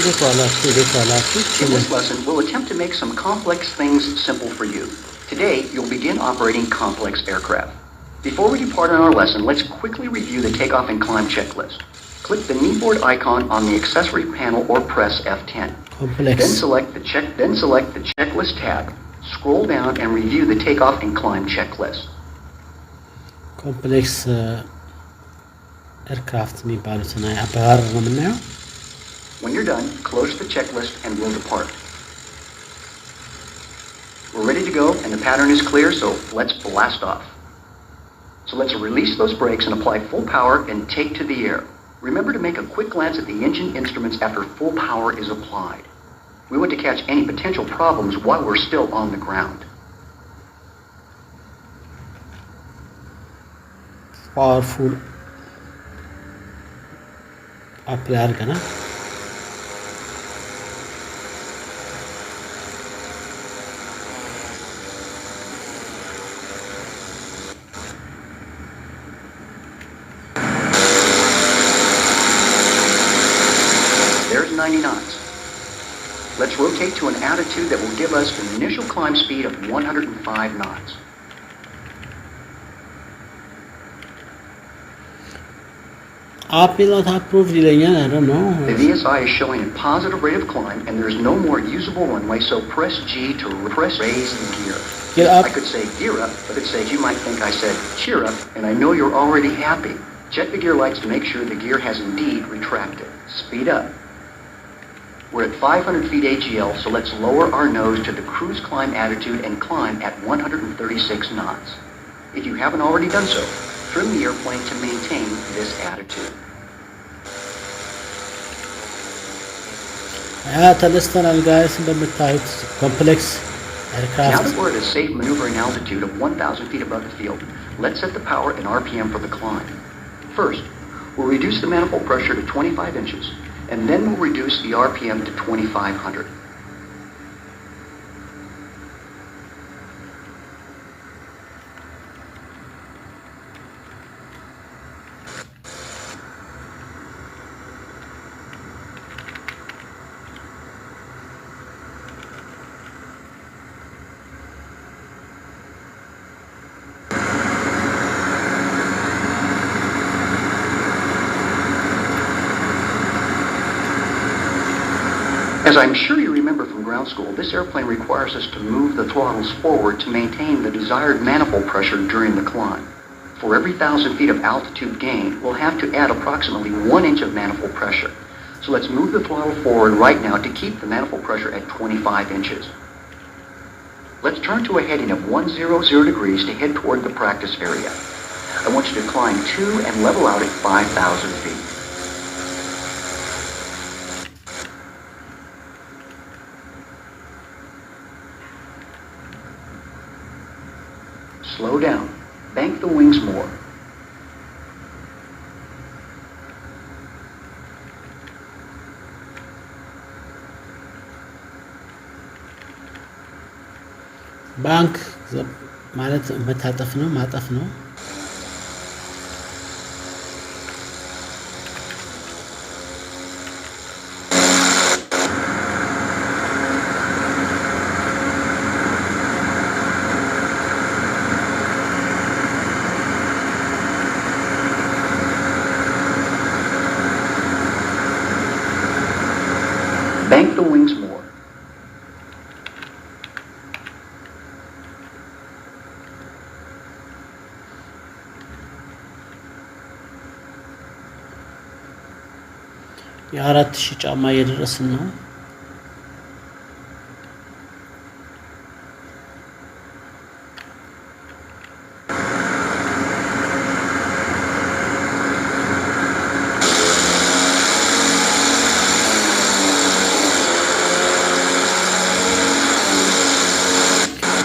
this lesson, we'll attempt to make some complex things simple for you. Today, you'll begin operating complex aircraft. Before we depart on our lesson, let's quickly review the takeoff and climb checklist. Click the kneeboard icon on the accessory panel or press F10. Complex. Then select the checklist tab. Scroll down and review the takeoff and climb checklist. Complex aircraft የሚባሉትን አባር ነው የምናየው. When you're done, close the checklist and we'll depart. We're ready to go and the pattern is clear, so let's blast off. So let's release those brakes and apply full power and take to the air. Remember to make a quick glance at the engine instruments after full power is applied. We want to catch any potential problems while we're still on the ground. Powerful apply አድርገናል. There's 90 knots. Let's rotate to an attitude that will give us an initial climb speed of 105 knots. Pilot approved ይለኛል. I don't know. The VSI is showing a positive rate of climb and there's no more usable runway, so press G to raise the gear. Get up. I could say gear up, but it says you might think I said cheer up, and I know you're already happy. Check the gear lights to make sure the gear has indeed retracted. Speed up. We're at 500 feet AGL, so let's lower our nose to the cruise climb attitude and climb at 136 knots. If you haven't already done so, trim the airplane to maintain this attitude. ተነስተናል guys እንደምታዩት complex aircraft. Now that we're at a safe maneuvering altitude of 1,000 feet above the field, let's set the power and RPM for the climb. First, we'll reduce the manifold pressure to 25 inches, and then we'll reduce the RPM to 2,500. As I'm sure you remember from ground school, this airplane requires us to move the throttles forward to maintain the desired manifold pressure during the climb. For every 1,000 feet of altitude gain, we'll have to add approximately 1 inch of manifold pressure. So let's move the throttle forward right now to keep the manifold pressure at 25 inches. Let's turn to a heading of 100 degrees to head toward the practice area. I want you to climb 2 and level out at 5,000 feet. Slow down. Bank the wings more. ባንክ ማለት መታጠፍ ነው ማጠፍ ነው. Bank the wings more. የ4000 ጫማ እየደረስን ነው.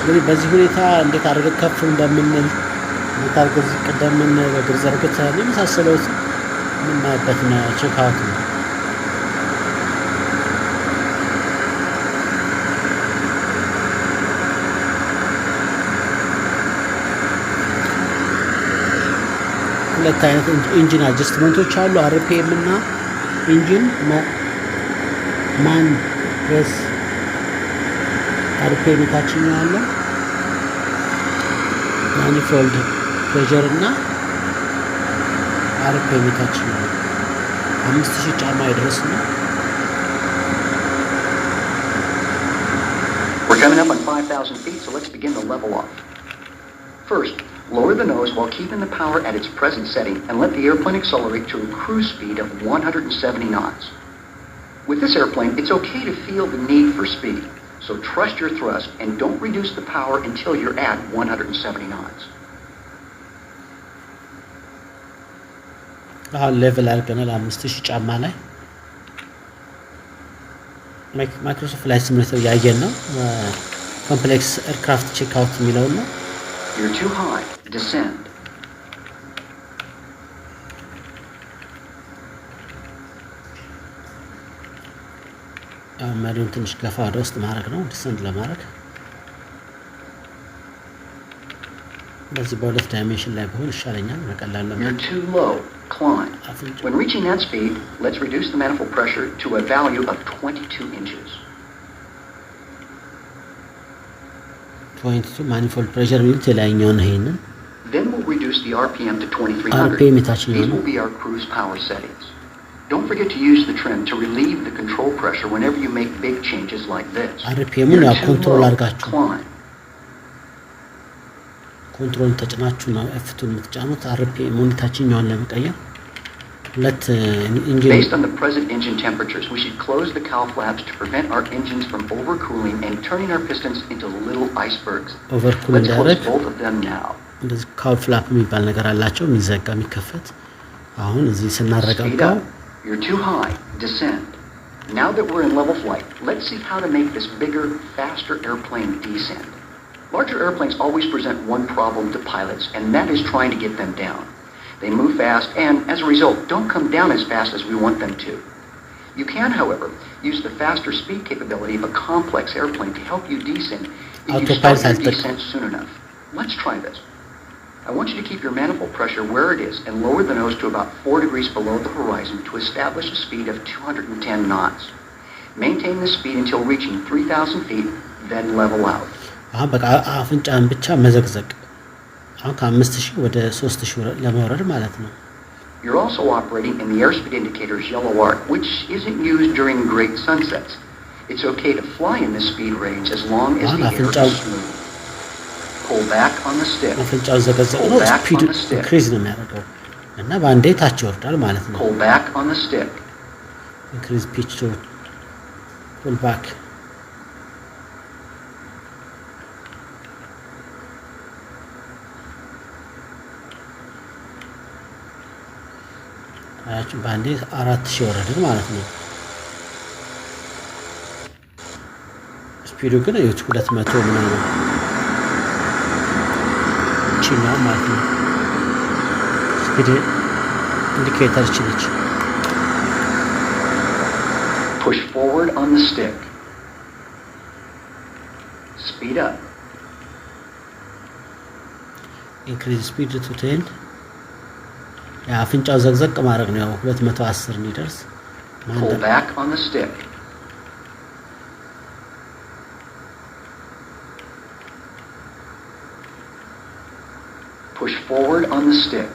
እንግዲህ በዚህ ሁኔታ እንዴት አድርገን ከፍ እንደምንል እንዴት አድርገን ዝቅ እንደምንል በግር ዘርግተን የመሳሰሉት የምናይበት ነው ቼክአውት ነው። ሁለት አይነት ኢንጂን አጀስትመንቶች አሉ፣ አርፒኤም እና ኢንጂን ማን ፕሬስ አርፒኤም ታችኛው አለ ማኒፎልድ ፕሬሸር እና አርፒኤም ታችኛው 5000 ጫማ ይደርስ ነው። We're coming up on 5,000 feet, so let's begin the level off. First, lower the nose while keeping the power at its present setting and let the airplane accelerate to a cruise speed of 170 knots. With this airplane, it's okay to feel the need for speed, so trust your thrust and don't reduce the power until you're at 170 knots. level አድርገናል 5000 ጫማ ላይ ማይክሮሶፍት ፍላይት ሲሙሌተር ያየን ነው ኮምፕሌክስ ኤርክራፍት ቼክ አውት የሚለው ነው You're too high. Descend. መሪውን ትንሽ ገፋ ወደ ውስጥ ማድረግ ነው ዲሰንድ ለማድረግ በዚህ በሁለት ዳይሜንሽን ላይ ቢሆን ይሻለኛል በቀላሉ You're too low. Climb. When reaching that speed, let's reduce the manifold pressure to a value of 22 inches. 22 manifold pressure means የላይኛው ነው ይሄንን Then we'll reduce the RPM to 2300. RPM የታችኛው These ነው will be our cruise power settings. Don't forget to use the trim to relieve the control pressure whenever you make big changes like this. RPM ን ያው ኮንትሮል አድርጋችሁ Climb. ኮንትሮል ተጭናችሁ ነው F2 የምትጫኑት RPM ን ታችኛውን ለመቀየር ሁለት ኢንጂን Based on the present engine temperatures, we should close the cowl flaps to prevent our engines from overcooling and turning our pistons into little icebergs. overcool Let's close እንዳያደርግ both of them now. እንደዚህ ካውል ፍላፕ የሚባል ነገር አላቸው የሚዘጋ የሚከፈት አሁን እዚህ Speed ስናረጋጋው up. You're too high. Descend. Now that we're in level flight, let's see how to make this bigger, faster airplane descend. Larger airplanes always present one problem to pilots, and that is trying to get them down. They move fast and, as a result, don't come down as fast as we want them to. You can, however, use the faster speed capability of a complex airplane to help you descend if you start your descent soon enough. Let's try this. I want you to keep your manifold pressure where it is and lower the nose to about 4 degrees below the horizon to establish a speed of 210 knots. Maintain this speed until reaching 3,000 feet, then level out. በቃ አፍንጫን ብቻ መዘግዘቅ አሁን ከ5000 ወደ 3000 ለማውረድ ማለት ነው You're also operating in the airspeed indicator's yellow arc, which isn't used during great sunsets. It's okay to fly in this speed range as long as the air is smooth. Pull back on the stick. አፍንጫው ዘገዘቅ ነው ስፒድ ኢንክሪዝ ነው የሚያደርገው እና ባንዴ ታች ይወርዳል ማለት ነው Pull back on the stick. increase pitch to pull back አያችሁ ባንዴ 4000 ወረድን ማለት ነው ስፒዱ ግን እዩት 200 ምናምን ቺና ማለት ነው ስፒድ ኢንዲኬተር ቺነች Push forward on the stick. Speed up. increase speed to 10 አፍንጫው ዘግዘቅ ማድረግ ነው 210 እንዲደርስ Pull back on the stick. Push forward on the stick.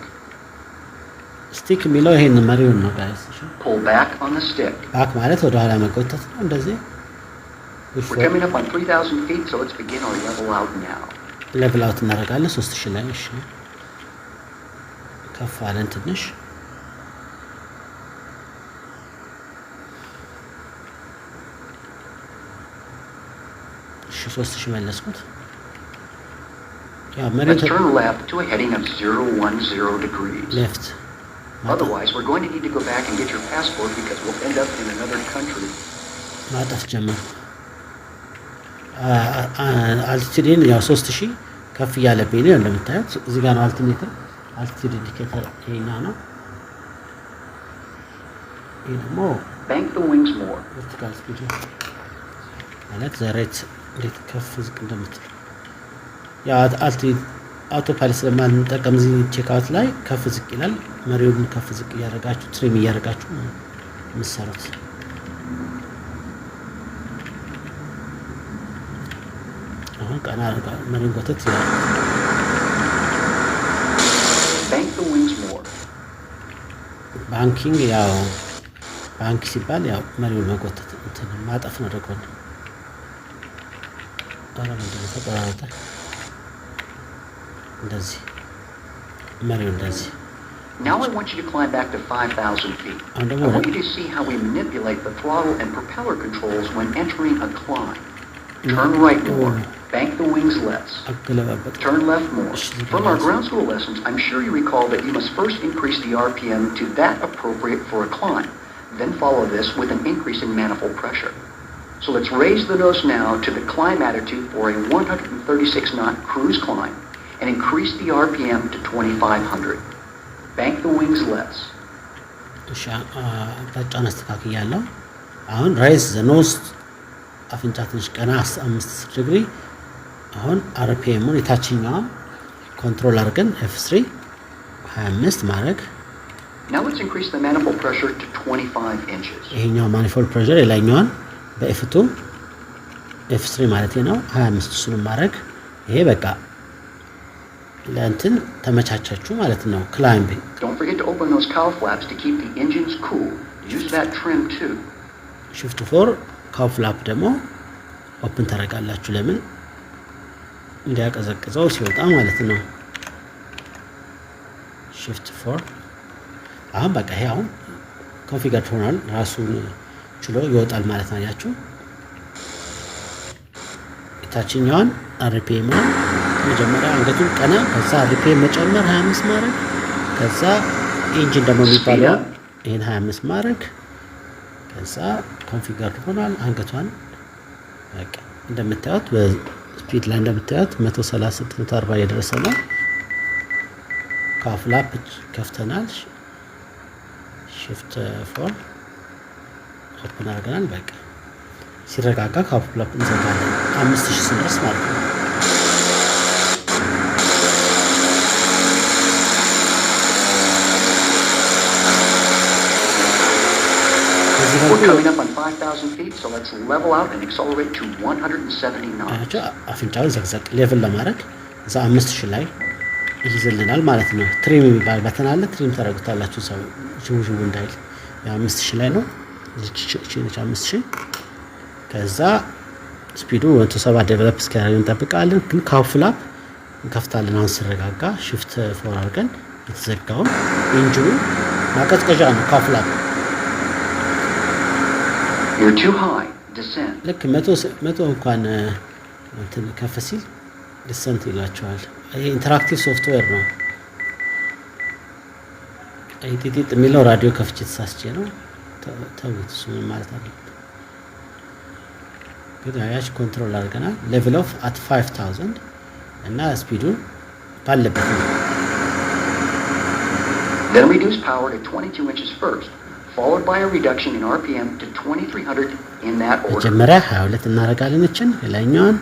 ስቲክ የሚለው ይሄን መሪውን ነው ጋይስ Pull back on the stick. ባክ ማለት ወደ ኋላ መቆጠት ነው እንደዚህ We're coming up on 3,000 feet, so let's begin our level out now. level out እናደርጋለን 3000 ላይ እሺ ከፍ አለን ትንሽ እሺ 3000 መለስኩት ያ መሬት Let's turn left to a heading of 010 degrees. left Otherwise, we're going to need to go back and get your passport because we'll end up in another country. ማጣፍ ጀመር አልቲቲዩድን ያው 3000 ከፍ ያለብኝ ነው እንደምታዩት እዚህ ጋር ነው አልቲቲዩድ ኢንዲኬተር ይሄና ነው ይሄ ደግሞ Bank the wings more. vertical speed ማለት ዘሬት እንዴት ከፍ ዝቅ እንደምትል ያው አውቶ ፓይለት ስለማንጠቀም እዚህ ቼክ አውት ላይ ከፍ ዝቅ ይላል መሪውን ከፍ ዝቅ ያደርጋችሁ ትሪም ያደርጋችሁ መስራት አሁን ቀና አድርጋ መሪውን ጎተት ይላል። Bank the wings more. ባንኪንግ ያው ባንክ ሲባል ያው መሪውን መጎተት እንትን ማጠፍ ነው ደግሞ ምንድነው ተቆራረጠ እንደዚህ መሪውን እንደዚህ Now I want you to climb back to 5,000 feet. I want you to see how we manipulate the throttle and propeller controls when entering a climb. Turn right more. Bank the wings less. Turn left more. From our ground school lessons, I'm sure you recall that you must first increase the RPM to that appropriate for a climb. Then follow this with an increase in manifold pressure. So let's raise the nose now to the climb attitude for a 136-knot cruise climb and increase the RPM to 2,500. Bank the wings less. አቅጣጫውን አስተካክያለሁ። አሁን ራይዝ ዘ ኖዝ አፍንጫ ትንሽ ቀና 5 ዲግሪ። አሁን አርፒኤሙን የታችኛውን ኮንትሮል አድርገን F3 25 ማድረግ። Now let's increase the manifold pressure to 25 inches. ይሄኛው ማኒፎልድ ፕሬሸር የላይኛውን በኤፍ2 F3 ማለት ነው 25 እሱንም ማድረግ። ይሄ በቃ ለእንትን ተመቻቻችሁ ማለት ነው። ክላይምቢንግ Don't forget to open those cowl flaps to keep the engines cool. Use that trim too. shift 4 cowl flap ደግሞ ኦፕን ታደርጋላችሁ ለምን እንዲያቀዘቅዘው ሲወጣ ማለት ነው። shift 4 አሁን በቃ ይሄ አሁን ኮንፊገር ሆኗል ራሱን ችሎ ይወጣል ማለት ነው። ያያችሁ የታችኛውን አርፒኤም መጀመሪያ አንገቱን ቀና ከዛ አርፒኤም መጨመር 25 ማድረግ ከዛ ኢንጂን ደግሞ የሚባለው ይሄን 25 ማድረግ ከዛ ኮንፊገር ሆኗል። አንገቷን በቃ እንደምታዩት በስፒድ ላይ እንደምታዩት 130 140 እየደረሰ ነው። ካፍላፕ ከፍተናል። shift 4 ኦፕን አድርገናል። በቃ ሲረጋጋ ካፍላፕ እንዘጋለን 5000 ስንደርስ ማለት ነው። We're coming up on 5,000 feet, so let's level out and accelerate to 170 knots. አፍንጫውን ዘግዘቅ ሌቭል ለማድረግ እዛ 5000 ላይ ይይዝልናል ማለት ነው። ትሪም የሚባል በተን አለ። ትሪም ታደርጉታላችሁ ሰው ጅውጅው እንዳይል ያ 5000 ላይ ነው። እቺ 5000 ከዛ ስፒዱ 170 ዴቨሎፕ እስኪያደርግ እንጠብቃለን። ግን ካፍላፕ እንከፍታለን። አሁን ሲረጋጋ shift 4 አድርገን የተዘጋውን ኢንጂኑ ማቀዝቀዣ ነው ካፍላፕ You're too high. Descend. ልክ 100 እንኳን እንትን ከፍ ሲል ዲሰንት ይላቸዋል። ይሄ ኢንተራክቲቭ ሶፍትዌር ነው። አይቲቲ የሚለው ራዲዮ ከፍቼ ተሳስቼ ነው። ተውት እሱ ማለት አይደለም። ግን ያያች ኮንትሮል አድርገናል። ሌቭል ኦፍ አት 5000 እና ስፒዱን ባለበት ነው። Then reduce power to 22 inches first, followed by a reduction in RPM to 2300 in that order. መጀመሪያ 22 እናደርጋለን እችን የላይኛውን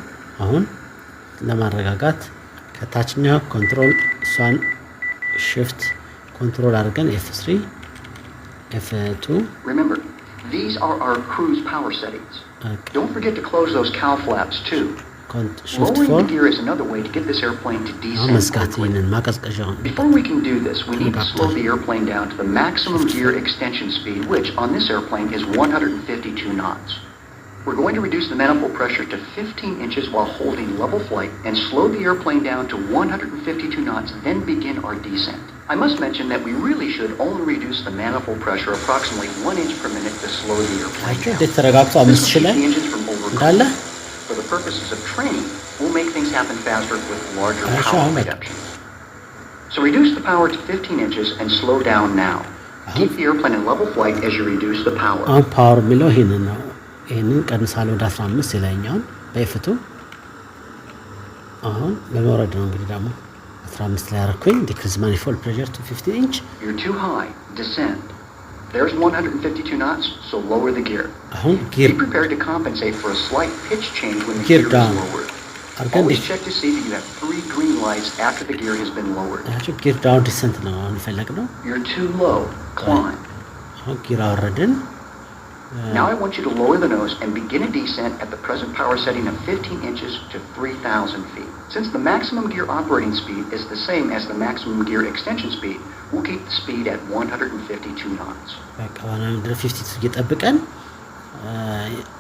አሁን ለማረጋጋት ከታችኛው ኮንትሮል እሷን shift ኮንትሮል አድርገን F3 F2 Remember, these are our cruise power settings. Okay. Don't forget to close those cowl flaps too. Lowering the gear is another way to get this airplane to descend quickly. Before we can do this, we need to slow the airplane down to the maximum gear extension speed, which on this airplane is 152 knots. We're going to reduce the manifold pressure to 15 inches while holding level flight and slow the airplane down to 152 knots, then begin our descent. I must mention that we really should only reduce the manifold pressure approximately 1 inch per minute to slow the airplane down. This will keep the engines from overcooling. For the purposes of training, we'll make things happen faster with larger power reductions. So reduce the power to 15 inches and slow down now. Keep the airplane in level flight as you reduce the power. Power below here now. ይሄንን ቀንሳለሁ ወደ 15 ይላኛውን በኤፍቱ አሁን ለመውረድ ነው እንግዲህ ደግሞ 15 ላይ አረኩኝ decrease manifold pressure to 15 inch. You're too high. Descend. There's 152 knots, so lower the gear. Be prepared to compensate for a slight pitch change when the gear is lowered. Always check to see that you have 3 green lights after the gear has been lowered. gear down descent ነው አሁን ፈለግነው. You're too low. Climb. አሁን gear አወረድን Now I want you to lower the nose and begin a descent at the present power setting of 15 inches to 3,000 feet. Since the maximum gear operating speed is the same as the maximum gear extension speed, we'll keep the speed at 152 knots.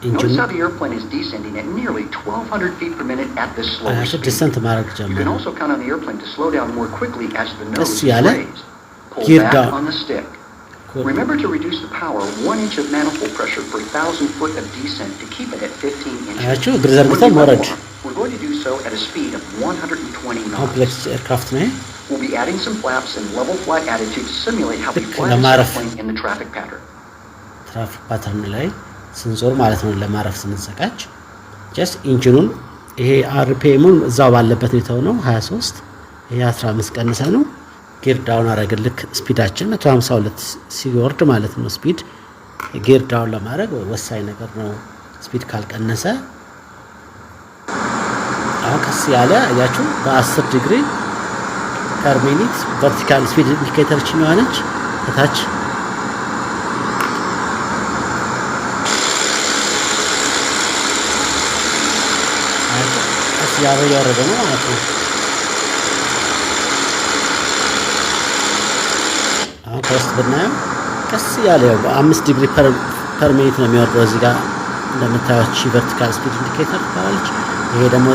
Notice how the airplane is descending at nearly 1,200 feet per minute at this slower speed. You can also count on the airplane to slow down more quickly as the nose is raised. Pull back on the stick. Remember to reduce the power 1 inch of manifold pressure per 1,000 foot of descent to keep it at 15 inches. We're going to do so at a speed of 120 knots. We'll be adding some flaps and level flight attitude to simulate how we fly this airplane in the traffic pattern. Traffic pattern ላይ ስንዞር ማለት ነው ለማረፍ ስንዘጋጅ ጀስት ኢንጂኑን ይሄ አርፒኤሙን እዛው ባለበት ነው 23 ይሄ 15 ቀንሰ ነው ጊር ዳውን አረግን ልክ ስፒዳችን 152 ሲወርድ ማለት ነው ስፒድ ጊር ዳውን ለማድረግ ወሳኝ ነገር ነው ስፒድ ካልቀነሰ አከስ ያለ ያያችሁ በ10 ዲግሪ ፐር ሚኒት ቨርቲካል ስፒድ ኢንዲኬተር ችኛዋለች ከታች ያው ያወረደ ነው ማለት ነው አሁን ከውስጥ ብናየው ቀስ ያለ ያው በ5 ዲግሪ ፐር ሚኒት ነው የሚወርደው እዚህ ጋር እንደምታዩት ቨርቲካል ስፒድ ኢንዲኬተር ታላለች ይሄ ደግሞ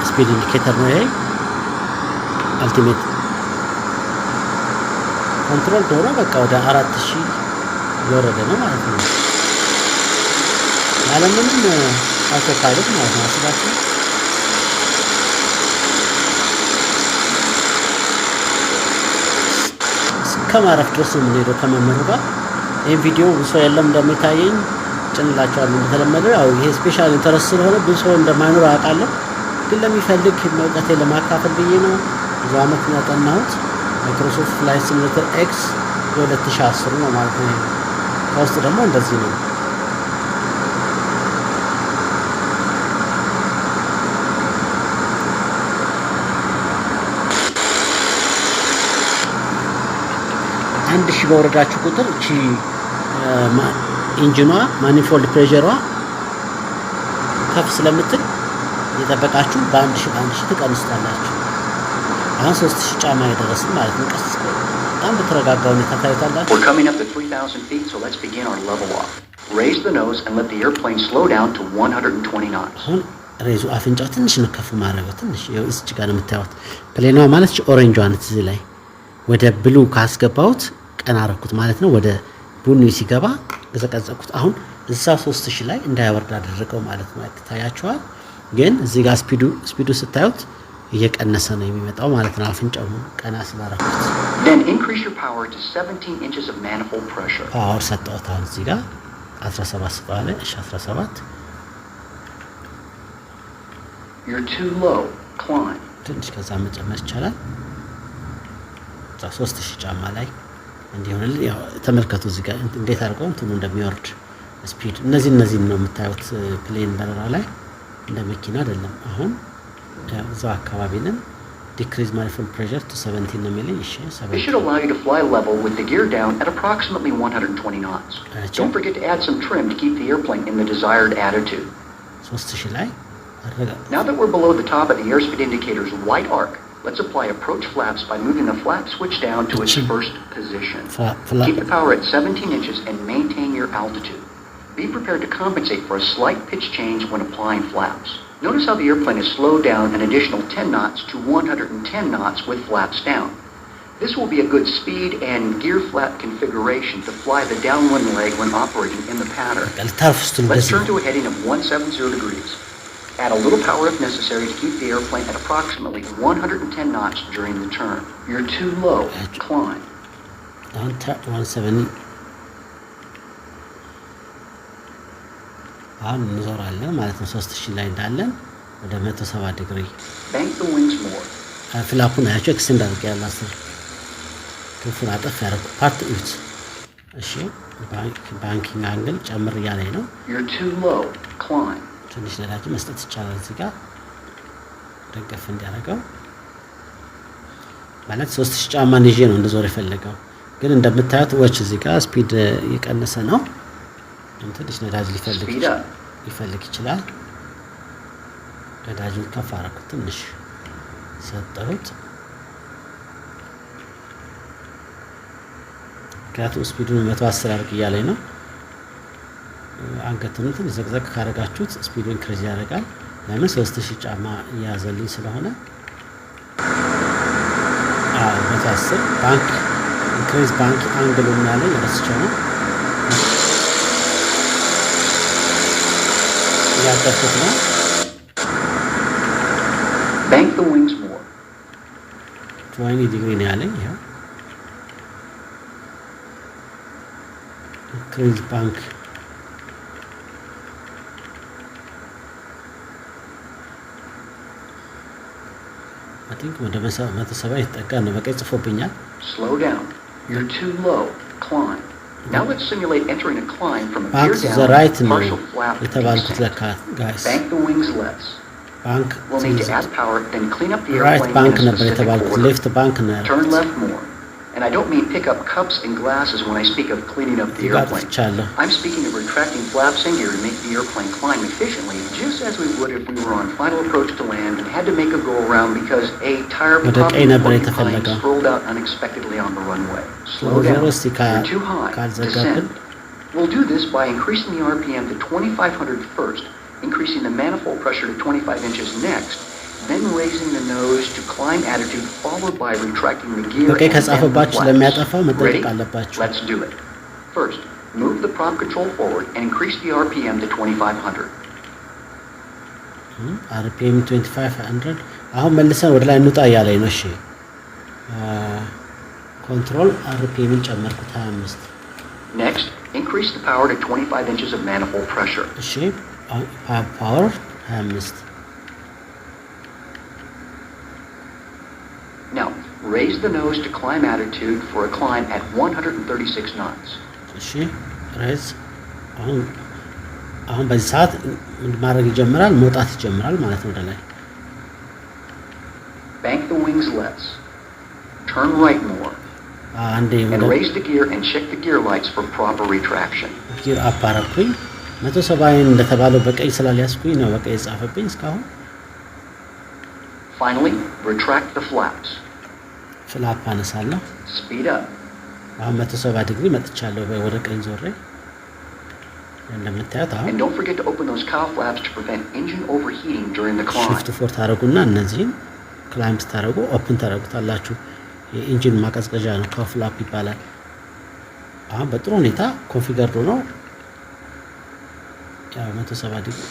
ስፒድ ኢንዲኬተር ነው ይሄ አልቲሜት ኮንትሮል ዶሮ በቃ ወደ 4000 እየወረደ ነው ማለት ነው ያለምንም አውቶፓይለት ማለት ነው አስባችሁ ከማረፍ ድረስ የምንሄደው ከመመሩ ጋር ይሄን ቪዲዮ ብዙ ሰው የለም እንደሚታየኝ ጭንላችኋለሁ እንደተለመደው ያው ይሄ ስፔሻል ኢንተረስት ስለሆነ ብዙ ሰው እንደማይኖር አውቃለሁ ግን ለሚፈልግ መውጣቴ ለማካፈል ብዬ ነው ብዙ አመት ነው ያጠናሁት ማይክሮሶፍት ፍላይት ሲሙሌተር ኤክስ 2010 ነው ማለት ነው ከውስጥ ደግሞ እንደዚህ ነው አንድ ሺህ በወረዳችሁ ቁጥር እቺ ኢንጂኗ ማኒፎልድ ፕሬሸሯ ከፍ ስለምትል እየጠበቃችሁ በአንድ ሺህ ትቀንስታላችሁ አሁን 3000 ጫማ የደረስን ማለት ነው ቀስ በጣም በተረጋጋ ሁኔታ ታዩታላችሁ We're coming up to 3,000 feet so let's begin our level off. Raise the nose and let the airplane slow down to 120 knots. አሁን ሬዙ አፍንጫው ትንሽ ነው ከፍ ማድረግ ትንሽ እዚህ ጋር ነው የምታዩት ፕሌኗ ማለት ኦሬንጅ ዋን እዚህ ላይ ወደ ብሉ ካስገባውት ቀና አረኩት ማለት ነው ወደ ቡኒ ሲገባ ገዘቀዘኩት አሁን እዛ 3000 ላይ እንዳይወርድ አደረገው ማለት ነው ታያችኋል ግን እዚህ ጋር ስፒዱ ስታዩት እየቀነሰ ነው የሚመጣው ማለት ነው አፍንጫው ቀና ስላረኩት Then increase your power to 17 inches of manifold pressure. ፓወር ሰጠሁት አሁን እዚህ ጋር 17 ስባለ እሺ 17 You're too low. Climb. ትንሽ ከዛ መጨመር ይቻላል 3000 ጫማ ላይ እንዲሆን ያው ተመልከቱ እዚህ ጋር እንዴት አድርገው እንትኑ እንደሚወርድ ስፒድ እነዚህ ነው የምታዩት ፕሌን በረራ ላይ እንደ መኪና አይደለም አሁን እዛው አካባቢ ነን decrease manifold pressure to 17 ነው የሚለኝ እሺ 17 It should allow you to fly level with the gear down at approximately 120 knots. Don't forget to add some trim to keep the airplane in the desired attitude. 3000 ላይ Now that we're below the top of the airspeed indicator's white arc, let's apply approach flaps by moving the flap switch down to its first position. Keep the power at 17 inches and maintain your altitude. Be prepared to compensate for a slight pitch change when applying flaps. Notice how the airplane is slowed down an additional 10 knots to 110 knots with flaps down. This will be a good speed and gear flap configuration to fly the downwind leg when operating in the pattern. Let's turn to a heading of 170 degrees. Add a little power if necessary to keep the airplane at approximately 110 knots during the turn. You're too low. Climb. 170 አሁን እንዞራለን ማለት ነው 3000 ላይ እንዳለን ወደ 170 ዲግሪ Bank the wings more. ፍላፑን አያችሁ ኤክስቴንድ አድርገን አላስር ክፉን አጠፍ ያደርጉ ፓርት ኢት እሺ ባንኪንግ አንግል ጨምር ያለኝ ነው You're too low. Climb. ትንሽ ነዳጅ መስጠት ይቻላል እዚህ ጋር ደገፍ እንዲያደርገው ማለት 3000 ጫማ ይዤ ነው እንደዞር የፈለገው ግን እንደምታዩት ወች እዚህ ጋር ስፒድ እየቀነሰ ነው ትንሽ ነዳጅ Speed up. ሊፈልግ ይችላል። ነዳጁን ከፍ አደረኩት፣ ትንሽ ሰጠሁት። ምክንያቱም ስፒዱን 110 አድርግ እያለኝ ነው። አንገቱን ትንሽ ዘቅዘቅ ካደረጋችሁት ስፒዱ ኢንክሪዝ ያደርጋል። ለምን 3000 ጫማ እያያዘልኝ ስለሆነ 110 ባንክ ኢንክሪዝ ባንክ አንግሉ ያለኝ ረስቸው ነው ያቀርኩት ነው። Bank the wings more. 20 ዲግሪ ነው ያለኝ። ይሄው ኢንክሪዝ ባንክ I think ወደ 170 የተጠጋ ነው። በቀይ ጽፎብኛል። Slow down. You're too low. Climb. Now let's simulate entering a climb from a Back gear to down the right ነው partial flap የተባልኩት ለካ ጋይስ። Bank the wings less. ባንክ We'll need to add power, then clean up the ራይት airplane ባንክ in a ነበር specific የተባልኩት፣ order. ሌፍት ባንክ ነው Turn ያልኩት። left more. And I don't mean pick up cups and glasses when I speak of cleaning up the airplane. ጋጥቻለሁ። I'm speaking of retracting flaps and gear to make the airplane climb efficiently, just as we would if we were on final approach to land and had to make a go around because a tire ወደ ቀኝ ነበር porcupine የተፈለገው። rolled out unexpectedly on the runway. Slow ዞሮ down. እስቲ You're too high. ካልዘጋብን Descend. We'll do this by increasing the RPM to 2500 first, increasing the manifold pressure to 25 inches next, then raising the nose to climb attitude, followed by retracting the gear በቀይ and ከጻፈባችሁ then the ለሚያጠፋው flaps. መጠንቀቅ Ready? አለባችሁ። Let's do it. First, move the prop control forward and increase the RPM to 2500. RPM 2500 አሁን መልሰን ወደ ላይ እንውጣ እያለኝ ነው። እሺ ኮንትሮል RPMን ጨመርኩት 25። Next, increase the power to 25 inches of manifold pressure. እሺ ፓወር 25። Now, raise the nose to climb attitude for a climb at 136 knots. እሺ ሬዝ አሁን በዚህ ሰዓት ማድረግ ይጀምራል፣ መውጣት ይጀምራል ማለት ነው ወደ ላይ። Bank the wings less. Turn right more. አንዴ And raise the gear and check the gear lights for proper retraction. ጊር አፕ አደረኩኝ። 170 እንደተባለው በቀይ ስላልያዝኩኝ ነው በቀይ የጻፈብኝ እስካሁን። Finally, retract the flaps. ፍላፕ አነሳለሁ። Speed up. አሁን 170 ዲግሪ መጥቻለሁ ወደ ቀኝ ዞሬ እንደምታዩት። አሁን And don't forget to open those cowl flaps to prevent engine overheating during the climb. shift 4 ታደርጉና እነዚህን ክላይምብ ታደርጉ ኦፕን ታደርጉታላችሁ። የኢንጂን ማቀዝቀዣ ነው፣ ካው ፍላፕ ይባላል። አሁን በጥሩ ሁኔታ ኮንፊገርድ ነው። ያው 170 ዲግሪ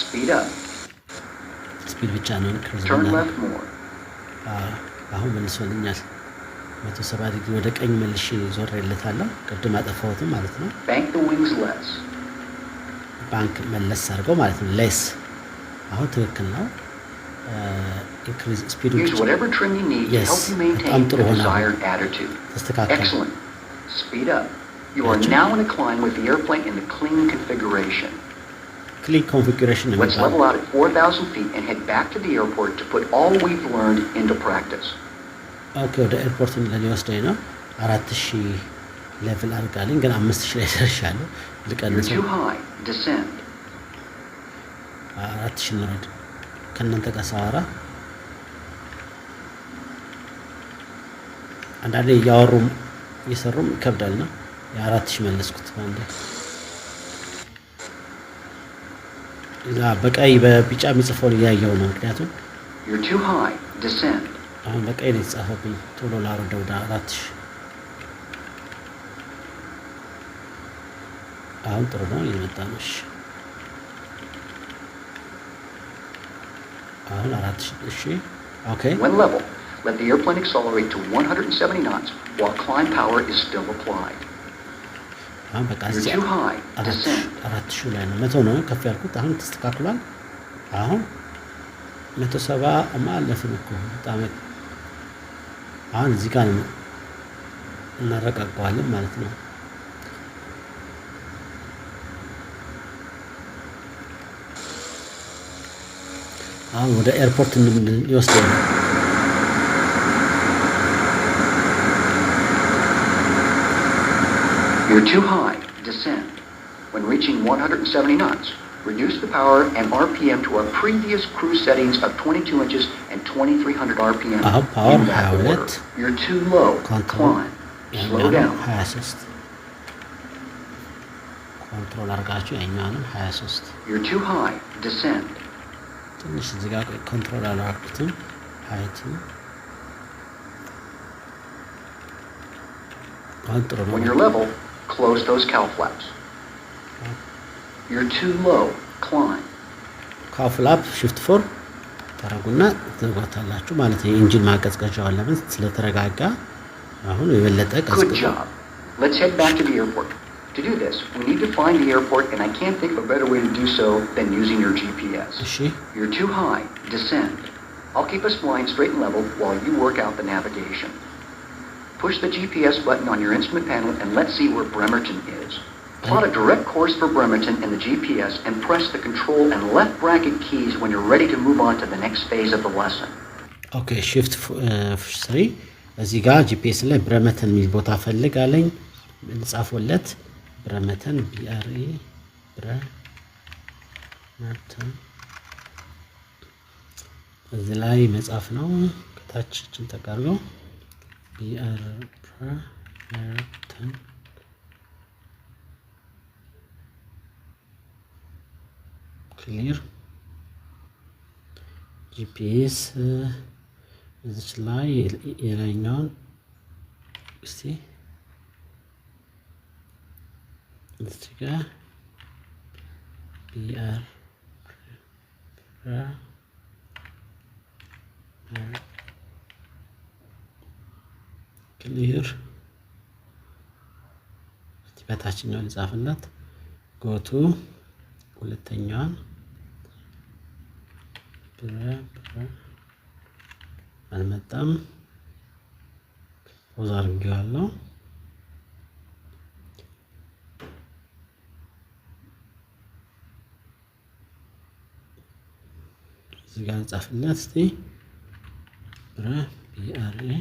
Speed up. ስፒድ ብቻ ነው ኢንክሪዝ Turn ነው። left more. አሁን መልሶልኛል። 170 ዲግሪ ወደ ቀኝ መልሼ ዞሬለታለሁ። ቅድም አጠፋሁትም ማለት ነው። Bank the wings less. ባንክ መለስ አድርገው ማለት ነው። ሌስ አሁን ትክክል ነው። ኢንክሪዝ ስፒዱ Use whatever trim you need to Yes. help you maintain በጣም the ጥሩ ሆነ። desired attitude. ተስተካከለ። Excellent. Speed up. You are Gotcha. now in a climb with the airplane in the clean configuration. ክሊክ ኮንፊጉሬሽን ነው Let's level የሚባለው። out at 4,000 feet and head back to the airport to put all we've learned into practice. ኦኬ ወደ ኤርፖርት ሊወስደኝ ነው። 4000 ሌቭል አድርጋለኝ ግን 5000 ላይ ደርሻለሁ። You're ልቀንሰው too high. Descend. 4000 እንውረድ። ከእናንተ ጋር ሳወራ አንዳንዴ እያወሩም እየሰሩም ይከብዳል ነው። የ4000 መለስኩት አንዴ። እዛ በቀይ በቢጫ የሚጽፈውን እያየው ነው። ምክንያቱም You're too high. Descend. አሁን በቀይ ነው የተጻፈብኝ። ቶሎ ላወርደው ወደ 4000። አሁን ጥሩ ነው እየመጣ ነው። እሺ አሁን 4000 እሺ ኦኬ። When level, let the airplane accelerate to 170 knots while climb power is still applied. አሁን በቃ You're እዚህ too high. Descend. 4000 ላይ ነው 100 ነው ከፍ ያልኩት። አሁን ተስተካክሏል። አሁን 170 ማለፍን እኮ በጣም አሁን እዚህ ጋር ነው እናረጋጋዋለን ማለት ነው። አሁን ወደ ኤርፖርት ይወስደናል። You're too high. Descend. When reaching 170 knots, reduce the power and RPM to our previous cruise settings of 22 inches and 2300 RPM. power In that order. You're too low. Climb. Slow down. 23 ኮንትሮል አርጋችሁ ያኛውንም 23 You're too high. Descend. ትንሽ እዚህ ጋር ኮንትሮል አላርኩትም ሃይት ኮንትሮል When you're level, close those cowl flaps. You're too low. Climb. ካው ፍላፕ shift 4 ታረጉና ትዘጓታላችሁ ማለት ነው። ኢንጂን ማቀዝቀዣው ለምን ስለተረጋጋ አሁን የበለጠ Good job. Let's head back to the airport. To do this, we need to find the airport, and I can't think of a better way to do so than using your GPS. You're too high. Descend. I'll keep us flying straight and level while you work out the navigation. Push the GPS button on your instrument panel and let's see where Bremerton is. Plot a direct course for Bremerton in the GPS and press the control and left bracket keys when you're ready to move on to the next phase of the lesson. Okay, shift 3 እዚህ ጋር GPS ላይ ብረመተን የሚል ቦታ ፈልጋለኝ እንጻፈለት ብረመተን BRE ብረመተን እዚህ ላይ መጻፍ ነው ከታች እችን ተቀርገው ብረመተን ክሊር GPS እዚህ ላይ የላይኛውን እስቲ እዚህ ጋር BR ክሊር በታችኛው ልጻፍላት ጎቱ ሁለተኛዋን አልመጣም ፖዝ አድርጌዋለሁ እዚህ ጋር እንጻፍለት እስቲ BRE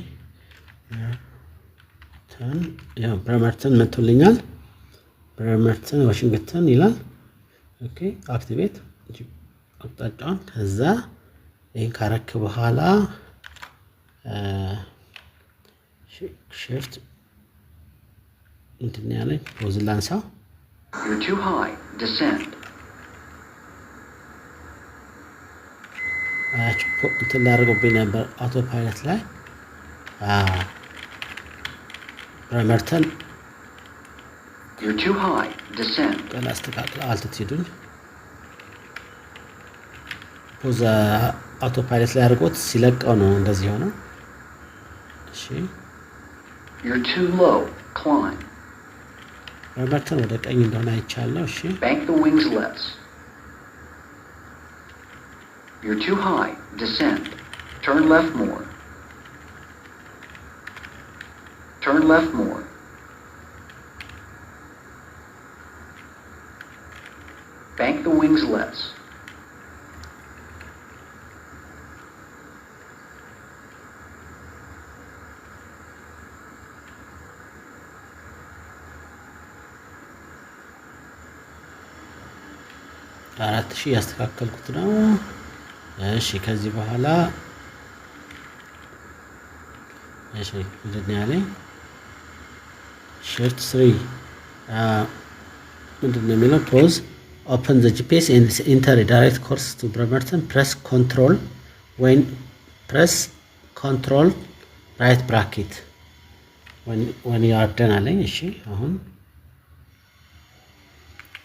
ብረመርተን መጥቶልኛል ብረመርተን ዋሽንግተን ይላል ኦኬ አክቲቬት አቅጣጫውን ከዛ ይሄን ካረክ በኋላ shift እንትን ያለኝ ፖዝ ላንሳው You're too high. Descend. እንትን ላደርገውብኝ ነበር አውቶ ፓይለት ላይ ብረመርተን You're too high. Descend. አስተካክል አልቲቲዩዱን ፖዝ አውቶ ፓይለት ላይ አድርጎት ሲለቀው ነው እንደዚህ ሆነው እሺ You're too low. Climb. ብረመርተን ወደ ቀኝ እንደሆነ አይቻለሁ እሺ Bank the wings less. You're too high. Descend. Turn left more. Turn left more. Bank the wings less. አራት ሺህ ያስተካከልኩት ነው እሺ ከዚህ በኋላ እሺ ምንድነው ያለኝ shift 3 ምንድነው የሚለው ፖዝ open the GPS and enter a direct course to Bremerton press control when press control right bracket when you are done አለኝ እሺ አሁን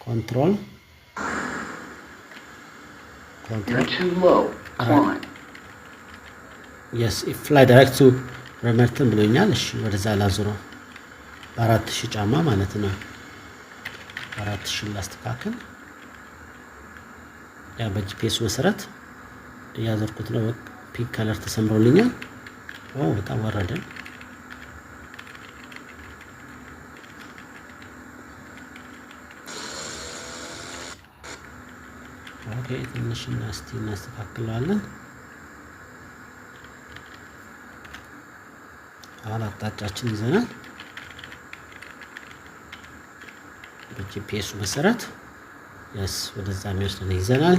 control You're too low. Climb. Yes, if fly direct to Bremerton ብሎኛል እሺ ወደዛ ላዙረው በ4000 ጫማ ማለት ነው 4000 ላስተካክል ያ በጂፒኤስ መሰረት ያዘርኩት ነው ፒንክ ከለር ተሰምሮልኛል በጣም ወረደ ኦኬ ትንሽ እናስተካክለዋለን አሁን አቅጣጫችን ይዘናል በጂፒኤሱ መሰረት ያስ ወደዛ የሚወስደን ይዘናል።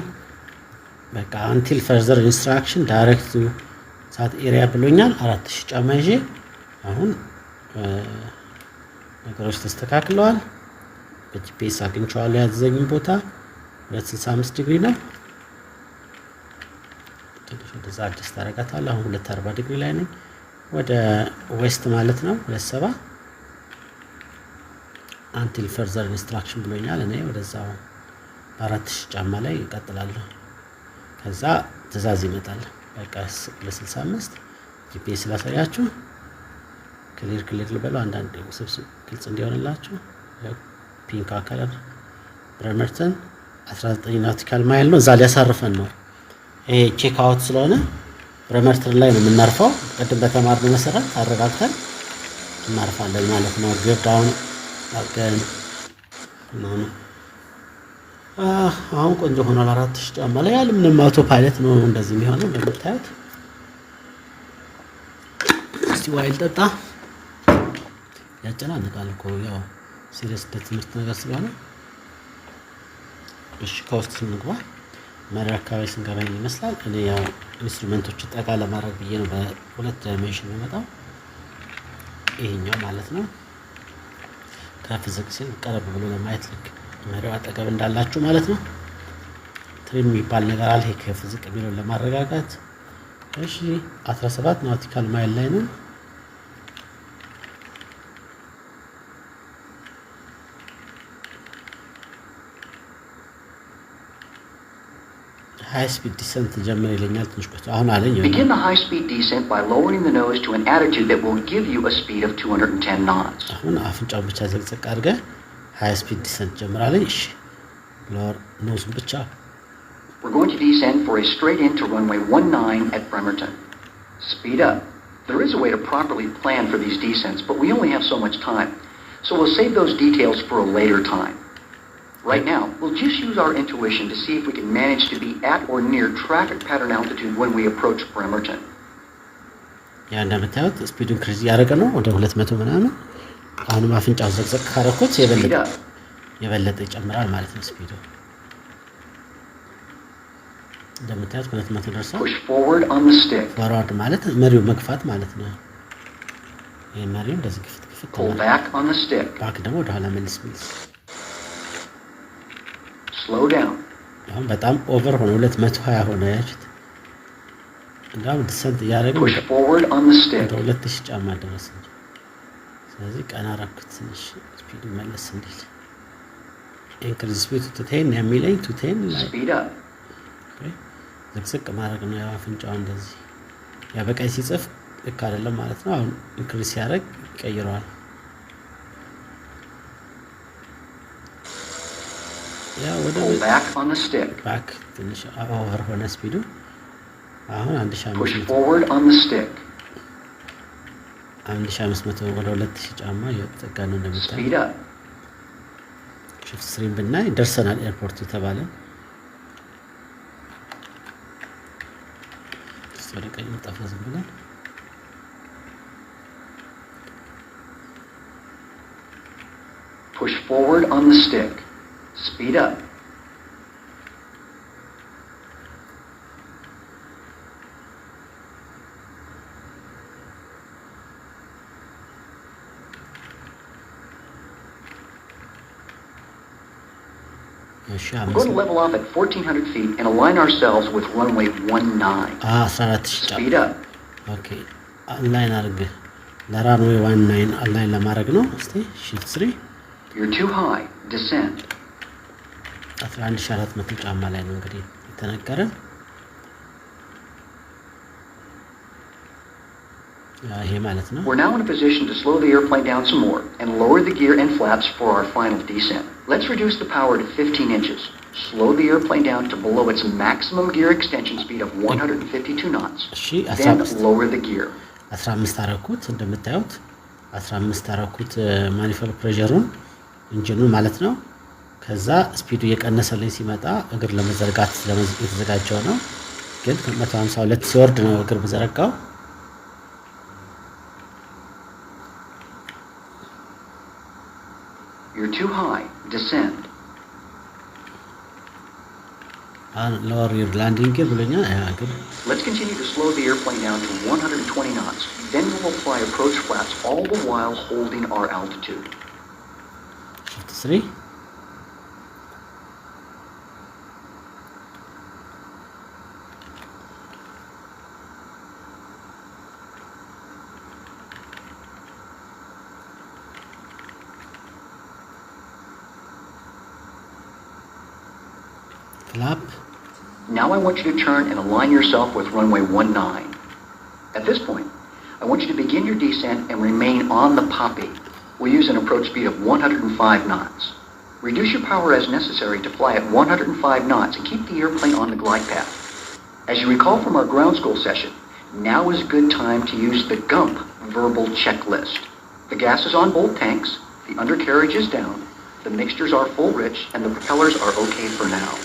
በቃ አንቲል ፈርዘር ኢንስትራክሽን ዳይሬክት ቱ ሳት ኤሪያ ብሎኛል። 4000 ጫማ ይዤ አሁን ነገሮች ተስተካክለዋል። በጂፒኤስ አግኝቼዋለሁ ያዘዘኝን ቦታ 265 ዲግሪ ነው። ትንሽ ወደዛ አድጀስት አደርጋታለሁ። አሁን 240 ዲግሪ ላይ ነኝ። ወደ ዌስት ማለት ነው 27 አንቲል ፈርዘር ኢንስትራክሽን ብሎኛል። እኔ ወደዛው 4000 ጫማ ላይ እቀጥላለሁ። ከዛ ትእዛዝ ይመጣል። በቃ ለ65 ጂፒኤስ ላሳያችሁ። ክሊር ልበለው አንዳንድ ውስብስብ ግልጽ እንዲሆንላችሁ። ፒንክ ከለር ብሬመርተን 19 ናutical ማይል ነው። እዛ ሊያሳርፈን ነው። ይሄ ቼክ አውት ስለሆነ ብሬመርተን ላይ ነው የምናርፈው። ቅድም በተማርነው መሰረት አረጋግተን እናርፋለን ማለት ነው። ጊር ዳውን አድርገን ነው። አሁን ቆንጆ ሆኗል። 4000 ጫማ ላይ ያለ ምንም አውቶ ፓይለት ነው እንደዚህ የሚሆነው እንደምታዩት። እስቲ ዋይል ጠጣ። ያጨናንቃል እኮ ያው ሲሪየስ ትምህርት ነገር ስለሆነ። እሺ ከውስጥ ስንገባ መሪያ አካባቢ ስንገባ ይመስላል። እኔ ያው ኢንስትሩመንቶች ጠቃ ለማድረግ ብዬ ነው በሁለት ዳይሜንሽን የመጣው ይሄኛው ማለት ነው። ከፍ ዝቅ ሲል ቀረብ ብሎ ለማየት ልክ መሪው አጠገብ እንዳላችሁ ማለት ነው። ትሪም የሚባል ነገር አለ። ይሄ ከፍ ዝቅ የሚለውን ለማረጋጋት። እሺ 17 ናutical ማይል ላይ ነው። high speed descent ጀምር ይለኛል። ትንሽ ቆይቶ አሁን አለኝ። Begin the high speed descent by lowering the nose to an attitude that will give you a speed of 210 knots. አሁን አፍንጫውን ብቻ ዘቅዘቅ አድርገህ high speed descent ጀምራለኝ። እሺ lower nose ብቻ. We're going to descend for a straight in to runway 19 at Bremerton. Speed up. There is a way to properly plan for these descents, but we only have so much time. So we'll save those details for a later time. Right now, we'll just use our intuition to see if we can manage to be at or near traffic pattern altitude when we approach Bremerton. ያ እንደምታዩት ስፒዱ ኢንክሪዝ ያደረገ ነው ወደ 200 ምናምን። አሁንም አፍንጫው ዘቅዘቅ ካረኩት የበለጠ ይጨምራል ማለት ነው ስፒዱ። እንደምታዩት 200 ደርሷል። Push forward on the stick. ፎርዋርድ ማለት መሪው መግፋት ማለት ነው። ይሄ መሪው እንደዚህ ግፍት Pull back on the stick. ባክ ደግሞ ወደ ኋላ መልስ። Slow down. አሁን በጣም ኦቨር ሆነ 220 ሆነ ያችት። እንዳው ዲሰንት ያደረገ Push forward on the stick. 2000 ጫማ ደረሰ። ስለዚህ ቀና አረኩት ትንሽ ስፒዱ መለስ እንዲል። ኢንክሪዝ ስፒድ ቱ 10 የሚለኝ ቱ 10 ላይ Speed up. ዝቅ ማድረግ ነው። ያው አፍንጫው እንደዚህ ያ በቀይ ሲጽፍ ልክ አይደለም ማለት ነው። አሁን ኢንክሪዝ ሲያደርግ ይቀይረዋል። ያ ወደ back on the stick. ባክ ትንሽ ኦቨር ሆነ ስፒዱ። አሁን 1500 Push forward on the stick. 1500 ወደ 2000 ጫማ እየተጠጋ ነው እንደምታዩት። Speed up. ሽፍት ስሪም ብናይ ደርሰናል ኤርፖርት የተባለ። ወደ ቀኝ ጠፋ ዝም ብለን Push forward on the stick. Speed up. We're going to level off at 1400 feet and align ourselves with runway 19. Speed up. Okay. Align አድርግ ለራንዌይ 19 አላይን ለማድረግ ነው። እስቲ shift 3 You're too high. Descend. 11400 ጫማ ላይ ነው እንግዲህ የተነገረን። ይሄ ማለት ነው። We're now in a position to slow the airplane down some more and lower the gear and flaps for our final descent. Let's reduce the power to 15 inches. Slow the airplane down to below its maximum gear extension speed of 152 knots. Then lower the gear. 15 አረኩት እንደምታዩት 15 አረኩት ማኒፎል ፕሬሸሩን ኢንጂኑን ማለት ነው። ከዛ ስፒዱ እየቀነሰልኝ ሲመጣ እግር ለመዘርጋት የተዘጋጀው ነው። ግን 152 ሲወርድ ነው እግር በዘረጋው። You're too high. Descend. lower your landing gear ብለኛል ግን Let's continue to slow the airplane down to 120 knots. Then we'll apply approach flaps all the while holding our altitude. shift 3 flap. Now I want you to turn and align yourself with runway 19. At this point, I want you to begin your descent and remain on the poppy. We'll use an approach speed of 105 knots. Reduce your power as necessary to fly at 105 knots and keep the airplane on the glide path. As you recall from our ground school session, now is a good time to use the GUMP verbal checklist. The gas is on both tanks, the undercarriage is down, the mixtures are full rich, and the propellers are okay for now.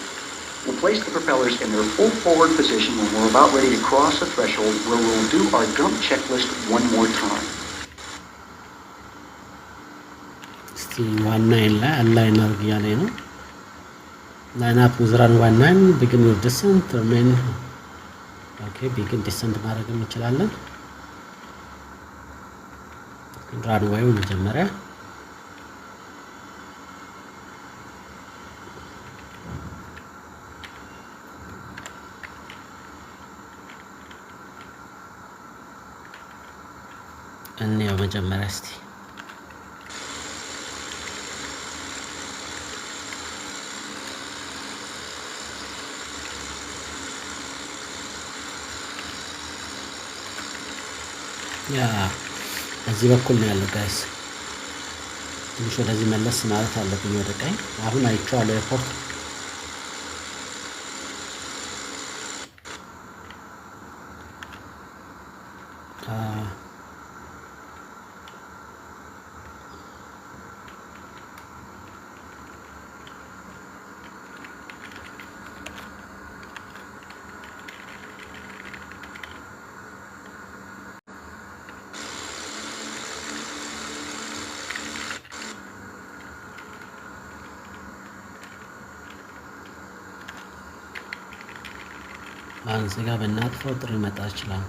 We'll place the propellers in their full forward position when we're about ready to cross the threshold, where we'll do our GUMP checklist one more time. እስቲ 19 ላይ አላይን አድርግ እያለኝ ነው ላይን አፕ with run 19 begin your descent remain okay begin descent ማድረግ እንችላለን runway መጀመሪያ እንየው መጀመሪያ እስቲ ያ እዚህ በኩል ነው ያለው ጋይስ ትንሽ ወደዚህ መለስ ማለት አለብኝ ወደ ቀኝ አሁን አይቼዋለሁ ኤርፖርት እዚህ ጋር በእናትፈው ጥሩ ይመጣ ይችላል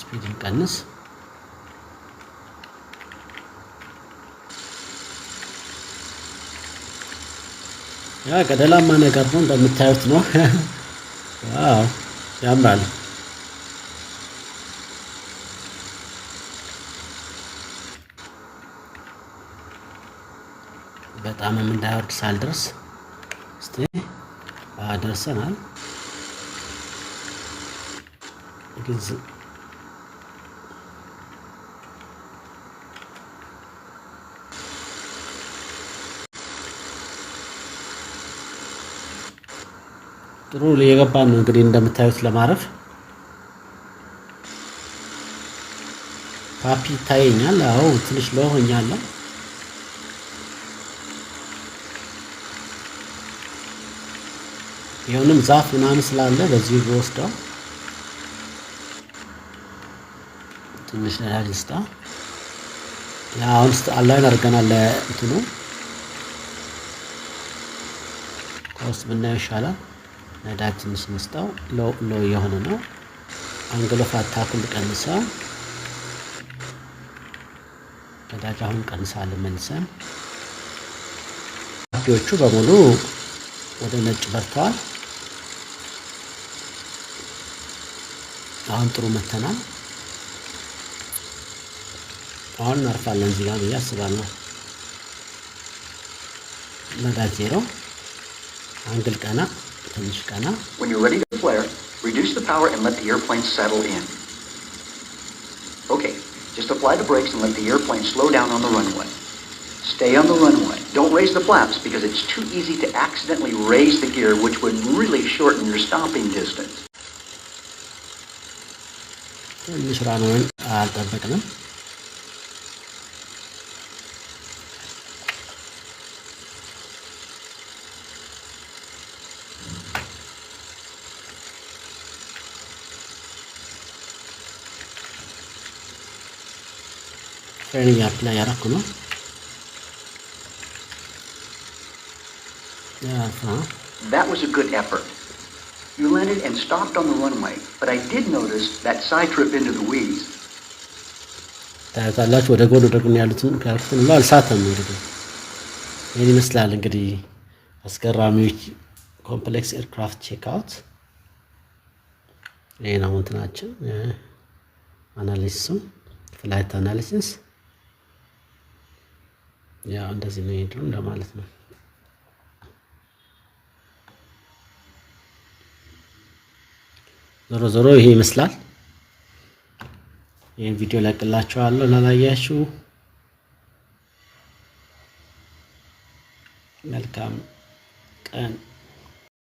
ስፒድን ቀንስ ያ ገደላማ ነገር ነው እንደምታዩት ነው ዋው ያምራል በጣም እንዳይወርድ ሳልደርስ እስቲ ደርሰናል ግዝ ጥሩ የገባን ነው እንግዲህ እንደምታዩት ለማረፍ ፓፒ ታየኛል አዎ ትንሽ ለሆኛለሁ የሆነም ዛፍ ምናምን ስላለ በዚህ ወስደው ትንሽ ነዳጅ ስታ ያ አሁን አላይን አድርገናል ለእንትኑ ኮስት ብናየው ይሻላል ነዳጅ ትንሽ እንስጣው ሎ የሆነ ነው አንግል ኦፍ አታክን ቀንሰው ነዳጅ አሁን ቀንሳለን መልሰን ፓፒዎቹ በሙሉ ወደ ነጭ በርተዋል አሁን ጥሩ መተናል አሁን እናርፋለን እዚህ ጋር ብዬ አስባለሁ ነዳጅ ዜሮ አንግል ቀና ትንሽ ቀና When you're ready to flare, reduce the power and let the airplane settle in. Okay, just apply the brakes and let the airplane slow down on the runway. Stay on the runway. Don't raise the flaps because it's too easy to accidentally raise the gear, which would really shorten your stopping distance. ትንሽ ራንዌይን አልጠበቅንም ትሬኒንግ አፕላይ ያደረኩ ነው። That was a good effort. You landed and stopped on the runway, but I did notice that side trip into the weeds. ታያላችሁ ወደ ጎን ያሉትን ካርቱን ነው አልሳተም። እንግዲህ ይሄን ይመስላል እንግዲህ አስገራሚው ኮምፕሌክስ ኤርክራፍት ቼክ አውት። ይሄ ነው እንትናችን አናሊሲሱ ፍላይት አናሊሲስ ያው እንደዚህ ነው ይሄዱ እንደማለት ነው። ዞሮ ይሄ ይመስላል። ይሄን ቪዲዮ ለቅላችኋለሁ ላላያችሁ። መልካም ቀን